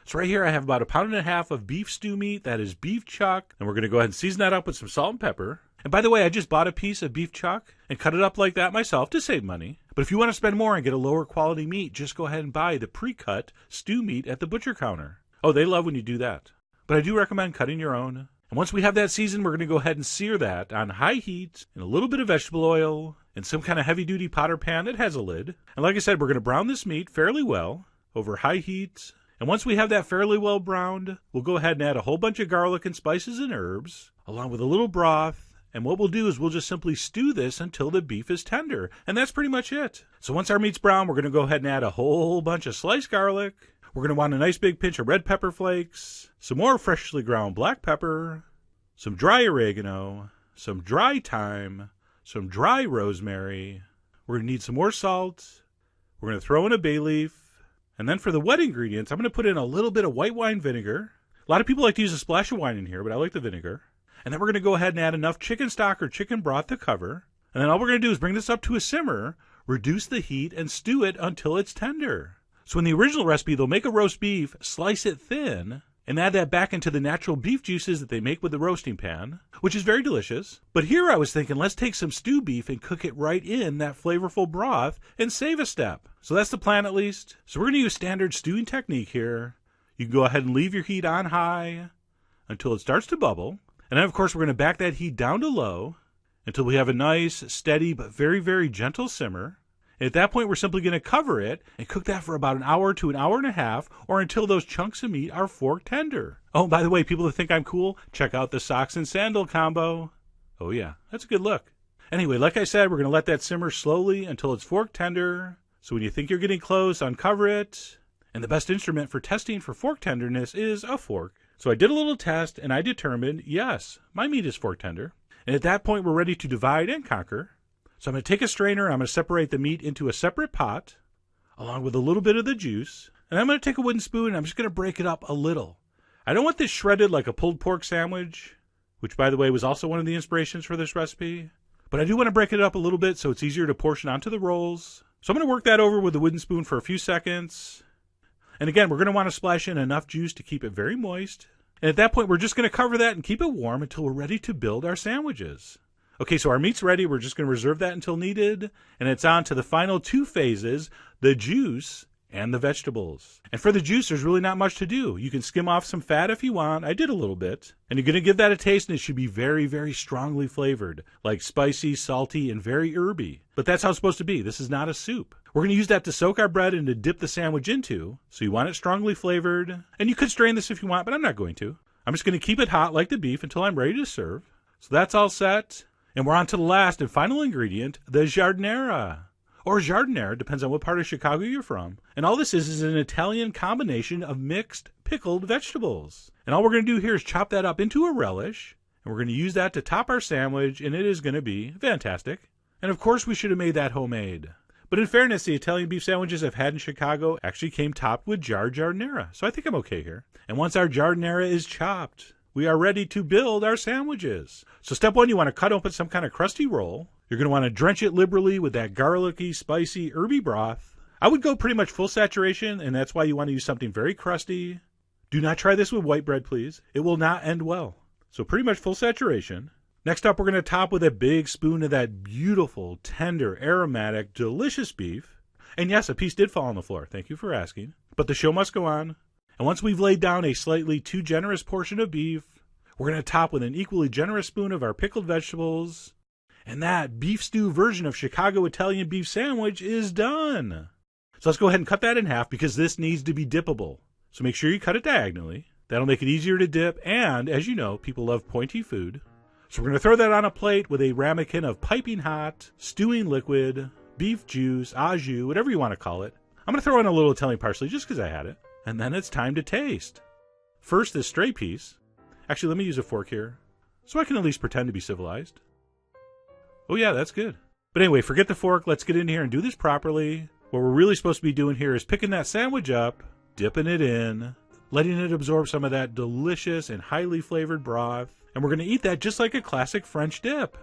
So right here I have about 1.5 pounds of beef stew meat. That is beef chuck. And we're going to go ahead and season that up with some salt and pepper. And by the way, I just bought a piece of beef chuck and cut it up like that myself to save money. But if you want to spend more and get a lower quality meat, just go ahead and buy the pre-cut stew meat at the butcher counter. Oh, they love when you do that. But I do recommend cutting your own. And once we have that seasoned, we're going to go ahead and sear that on high heat in a little bit of vegetable oil in some kind of heavy-duty pot or pan that has a lid. And like I said, we're going to brown this meat fairly well over high heat. And once we have that fairly well browned, we'll go ahead and add a whole bunch of garlic and spices and herbs, along with a little broth. And what we'll do is we'll just simply stew this until the beef is tender. And that's pretty much it. So once our meat's brown, we're going to go ahead and add a whole bunch of sliced garlic. We're going to want a nice big pinch of red pepper flakes, some more freshly ground black pepper, some dry oregano, some dry thyme, some dry rosemary. We're going to need some more salt. We're going to throw in a bay leaf. And then for the wet ingredients, I'm going to put in a little bit of white wine vinegar. A lot of people like to use a splash of wine in here, but I like the vinegar. And then we're going to go ahead and add enough chicken stock or chicken broth to cover. And then all we're going to do is bring this up to a simmer, reduce the heat, and stew it until it's tender. So in the original recipe, they'll make a roast beef, slice it thin, and add that back into the natural beef juices that they make with the roasting pan, which is very delicious. But here I was thinking, let's take some stew beef and cook it right in that flavorful broth and save a step. So that's the plan at least. So we're going to use standard stewing technique here. You can go ahead and leave your heat on high until it starts to bubble. And then of course we're going to back that heat down to low until we have a nice, steady, but very, very gentle simmer. And at that point, we're simply going to cover it and cook that for about an hour to an hour and a half, or until those chunks of meat are fork tender. Oh, by the way, people that think I'm cool, check out the socks and sandal combo. Oh yeah, that's a good look. Anyway, like I said, we're going to let that simmer slowly until it's fork tender. So when you think you're getting close, uncover it. And the best instrument for testing for fork tenderness is a fork. So I did a little test and I determined, yes, my meat is fork tender. And at that point, we're ready to divide and conquer. So I'm going to take a strainer, I'm going to separate the meat into a separate pot, along with a little bit of the juice. And I'm going to take a wooden spoon and I'm just going to break it up a little. I don't want this shredded like a pulled pork sandwich, which by the way was also one of the inspirations for this recipe. But I do want to break it up a little bit so it's easier to portion onto the rolls. So I'm going to work that over with the wooden spoon for a few seconds. And again, we're going to want to splash in enough juice to keep it very moist. And at that point, we're just going to cover that and keep it warm until we're ready to build our sandwiches. Okay, so our meat's ready. We're just going to reserve that until needed. And it's on to the final two phases, the juice and the vegetables. And for the juice, there's really not much to do. You can skim off some fat if you want. I did a little bit. And you're going to give that a taste, and it should be very, very strongly flavored, like spicy, salty, and very herby. But that's how it's supposed to be. This is not a soup. We're going to use that to soak our bread and to dip the sandwich into. So you want it strongly flavored. And you could strain this if you want, but I'm not going to. I'm just going to keep it hot like the beef until I'm ready to serve. So that's all set. And we're on to the last and final ingredient, the giardiniera. Or giardiniera, depends on what part of Chicago you're from. And all this is an Italian combination of mixed pickled vegetables. And all we're going to do here is chop that up into a relish. And we're going to use that to top our sandwich, and it is going to be fantastic. And of course we should have made that homemade. But in fairness, the Italian beef sandwiches I've had in Chicago actually came topped with giardiniera. So I think I'm okay here. And once our giardiniera is chopped, we are ready to build our sandwiches. So step one, you want to cut open some kind of crusty roll. You're going to want to drench it liberally with that garlicky, spicy, herby broth. I would go pretty much full saturation, and that's why you want to use something very crusty. Do not try this with white bread, please. It will not end well. So pretty much full saturation. Next up, we're going to top with a big spoon of that beautiful, tender, aromatic, delicious beef. And yes, a piece did fall on the floor. Thank you for asking. But the show must go on. And once we've laid down a slightly too generous portion of beef, we're going to top with an equally generous spoon of our pickled vegetables. And that beef stew version of Chicago Italian beef sandwich is done. So let's go ahead and cut that in half because this needs to be dippable. So make sure you cut it diagonally. That'll make it easier to dip. And as you know, people love pointy food. So we're going to throw that on a plate with a ramekin of piping hot, stewing liquid, beef juice, au jus, whatever you want to call it. I'm going to throw in a little Italian parsley just because I had it. And then it's time to taste. First, this stray piece. Actually, let me use a fork here so I can at least pretend to be civilized. Oh yeah, that's good. But anyway, forget the fork. Let's get in here and do this properly. What we're really supposed to be doing here is picking that sandwich up, dipping it in, letting it absorb some of that delicious and highly flavored broth. And we're going to eat that just like a classic French dip.